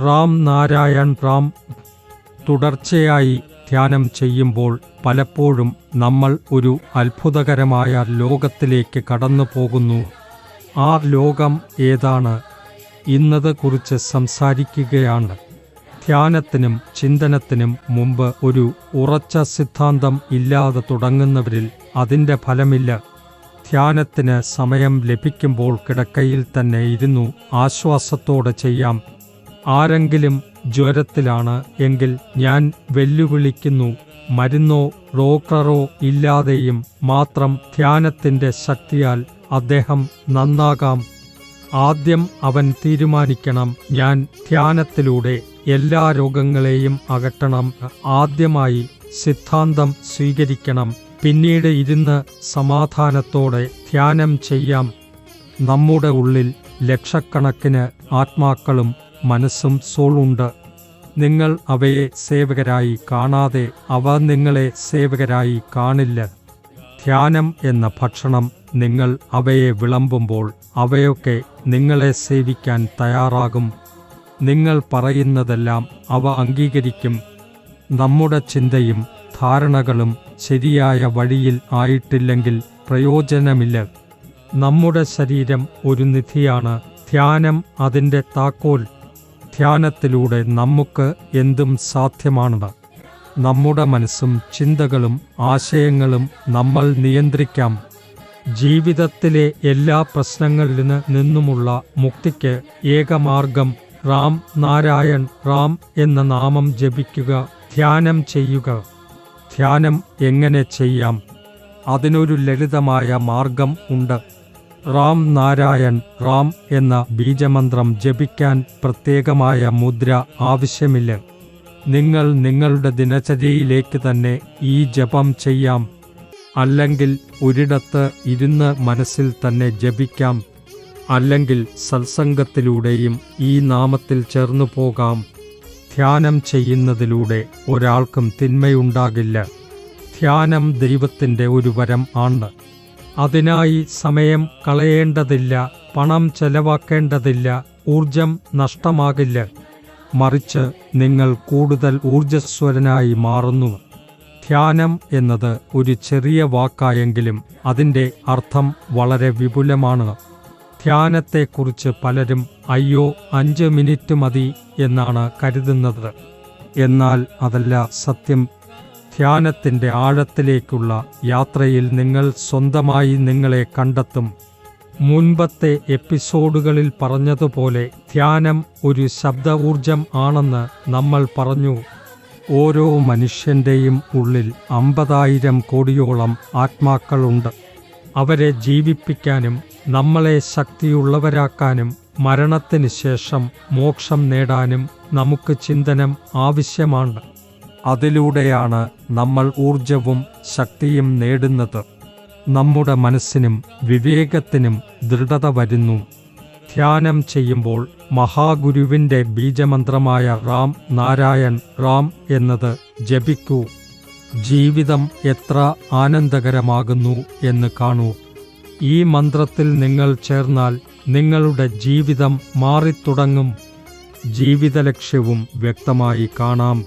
റാം നാരായൺ റാം. തുടർച്ചയായി ധ്യാനം ചെയ്യുമ്പോൾ പലപ്പോഴും നമ്മൾ ഒരു അത്ഭുതകരമായ ലോകത്തിലേക്ക് കടന്നു പോകുന്നു. ആ ലോകം ഏതാണ്? ഇന്നതെക്കുറിച്ച് സംസാരിക്കുകയാണ്. ധ്യാനത്തിനും ചിന്തനത്തിനും മുമ്പ് ഒരു ഉറച്ച സിദ്ധാന്തം ഇല്ലാതെ തുടങ്ങുന്നവരിൽ അതിൻ്റെ ഫലമില്ല. ധ്യാനത്തിന് സമയം ലഭിക്കുമ്പോൾ കിടക്കയിൽ തന്നെ ഇരുന്നു ആശ്വാസത്തോടെ ചെയ്യാം. ആരെങ്കിലും ജ്വരത്തിലാണ് എങ്കിൽ ഞാൻ വെല്ലുവിളിക്കുന്നു, മരുന്നോ ഡോക്ടറോ ഇല്ലാതെയും മാത്രം ധ്യാനത്തിൻ്റെ ശക്തിയാൽ അദ്ദേഹം നന്നാകാം. ആദ്യം അവൻ തീരുമാനിക്കണം, ഞാൻ ധ്യാനത്തിലൂടെ എല്ലാ രോഗങ്ങളെയും അകറ്റണം. ആദ്യമായി സിദ്ധാന്തം സ്വീകരിക്കണം, പിന്നീട് ഇരുന്ന് സമാധാനത്തോടെ ധ്യാനം ചെയ്യാം. നമ്മുടെ ഉള്ളിൽ ലക്ഷക്കണക്കിന് ആത്മാക്കളും മനസ്സും സോളുണ്ട്. നിങ്ങൾ അവയെ സേവകരായി കാണാതെ അവ നിങ്ങളെ സേവകരായി കാണില്ല. ധ്യാനം എന്ന ഭക്ഷണം നിങ്ങൾ അവയെ വിളമ്പുമ്പോൾ അവയൊക്കെ നിങ്ങളെ സേവിക്കാൻ തയ്യാറാകും. നിങ്ങൾ പറയുന്നതെല്ലാം അവ അംഗീകരിക്കും. നമ്മുടെ ചിന്തയും ധാരണകളും ശരിയായ വഴിയിൽ ആയിട്ടില്ലെങ്കിൽ പ്രയോജനമില്ല. നമ്മുടെ ശരീരം ഒരു നിധിയാണ്, ധ്യാനം അതിൻ്റെ താക്കോൽ. ധ്യാനത്തിലൂടെ നമുക്ക് എന്തും സാധ്യമാണ്. നമ്മുടെ മനസ്സും ചിന്തകളും ആശയങ്ങളും നമ്മൾ നിയന്ത്രിക്കാം. ജീവിതത്തിലെ എല്ലാ പ്രശ്നങ്ങളിൽ നിന്നുമുള്ള മുക്തിക്ക് ഏകമാർഗം റാം നാരായൺ റാം എന്ന നാമം ജപിക്കുക, ധ്യാനം ചെയ്യുക. ധ്യാനം എങ്ങനെ ചെയ്യാം? അതിനൊരു ലളിതമായ മാർഗം ഉണ്ട്. റാം നാരായൺ റാം എന്ന ബീജമന്ത്രം ജപിക്കാൻ പ്രത്യേകമായ മുദ്ര ആവശ്യമില്ല. നിങ്ങൾ നിങ്ങളുടെ ദിനചര്യയിലേക്ക് തന്നെ ഈ ജപം ചെയ്യാം. അല്ലെങ്കിൽ ഒരിടത്ത് ഇരുന്ന് മനസ്സിൽ തന്നെ ജപിക്കാം. അല്ലെങ്കിൽ സത്സംഗത്തിലൂടെയും ഈ നാമത്തിൽ ചേർന്നു പോകാം. ധ്യാനം ചെയ്യുന്നതിലൂടെ ഒരാൾക്കും തിന്മയുണ്ടാകില്ല. ധ്യാനം ദൈവത്തിൻ്റെ ഒരു വരം ആണ്. അതിനായി സമയം കളയേണ്ടതില്ല, പണം ചെലവാക്കേണ്ടതില്ല, ഊർജം നഷ്ടമാകില്ല. മറിച്ച് നിങ്ങൾ കൂടുതൽ ഊർജ്ജസ്വലനായി മാറുന്നു. ധ്യാനം എന്നത് ഒരു ചെറിയ വാക്കായെങ്കിലും അതിൻ്റെ അർത്ഥം വളരെ വിപുലമാണ്. ധ്യാനത്തെക്കുറിച്ച് പലരും അയ്യോ 5 മിനിറ്റ് മതി എന്നാണ് കരുതുന്നത്. എന്നാൽ അതല്ല സത്യം. ധ്യാനത്തിൻ്റെ ആഴത്തിലേക്കുള്ള യാത്രയിൽ നിങ്ങൾ സ്വന്തമായി നിങ്ങളെ കണ്ടെത്തും. മുൻപത്തെ എപ്പിസോഡുകളിൽ പറഞ്ഞതുപോലെ ധ്യാനം ഒരു ശബ്ദ ഊർജം ആണെന്ന് നമ്മൾ പറഞ്ഞു. ഓരോ മനുഷ്യൻ്റെയും ഉള്ളിൽ 50,000 കോടിയോളം ആത്മാക്കളുണ്ട്. അവരെ ജീവിപ്പിക്കാനും നമ്മളെ ശക്തിയുള്ളവരാക്കാനും മരണത്തിന് ശേഷം മോക്ഷം നേടാനും നമുക്ക് ചിന്തനം ആവശ്യമാണ്. അതിലൂടെയാണ് നമ്മൾ ഊർജവും ശക്തിയും നേടുന്നത്. നമ്മുടെ മനസ്സിനും വിവേകത്തിനും ദൃഢത വരുന്നു. ധ്യാനം ചെയ്യുമ്പോൾ മഹാഗുരുവിൻ്റെ ബീജമന്ത്രമായ റാം നാരായൺ റാം എന്നത് ജപിക്കൂ. ജീവിതം എത്ര ആനന്ദകരമാകുന്നു എന്ന് കാണൂ. ഈ മന്ത്രത്തിൽ നിങ്ങൾ ചേർന്നാൽ നിങ്ങളുടെ ജീവിതം മാറിത്തുടങ്ങും. ജീവിതലക്ഷ്യവും വ്യക്തമായി കാണാം.